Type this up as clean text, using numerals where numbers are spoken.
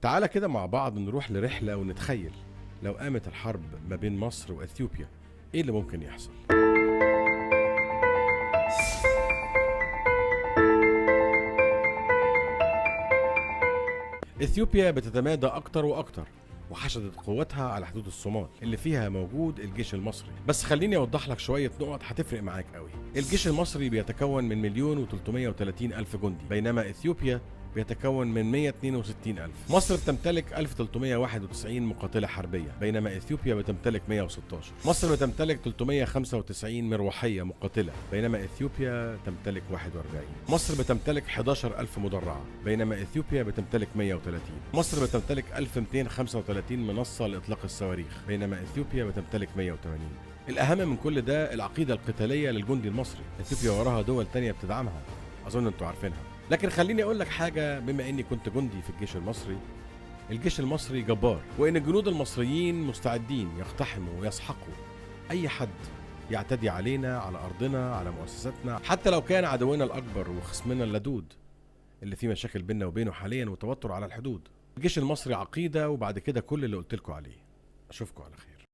تعالى كده مع بعض نروح لرحلة ونتخيل لو قامت الحرب ما بين مصر وإثيوبيا، إيه اللي ممكن يحصل؟ إثيوبيا بتتمادى أكتر وأكتر وحشدت قوتها على حدود الصومال اللي فيها موجود الجيش المصري. بس خليني أوضح لك شوية نقط هتفرق معاك قوي. الجيش المصري بيتكون من 1,330,000 جندي، بينما إثيوبيا بيتكون من 162,000. مصر بتمتلك 1,391 مقاتلة حربية، بينما إثيوبيا بتمتلك 116. مصر بتمتلك 395 مروحية مقاتلة، بينما إثيوبيا تمتلك 41. مصر بتمتلك 11,000 مدرعة، بينما إثيوبيا بتمتلك 130. مصر بتمتلك 1,235 منصة لإطلاق الصواريخ، بينما إثيوبيا بتمتلك 180. الأهم من كل ده العقيدة القتالية للجندي المصري. إثيوبيا وراها دول تانية بتدعمها، أظن أنتوا عارفينها. لكن خليني اقول لك حاجه، بما اني كنت جندي في الجيش المصري، الجيش المصري جبار، وان الجنود المصريين مستعدين يقتحموا ويسحقوا اي حد يعتدي علينا، على ارضنا، على مؤسساتنا، حتى لو كان عدونا الاكبر وخصمنا اللدود اللي فيه مشاكل بيننا وبينه حاليا وتوتر على الحدود. الجيش المصري عقيده، وبعد كده كل اللي قلت لكم عليه. اشوفكم على خير.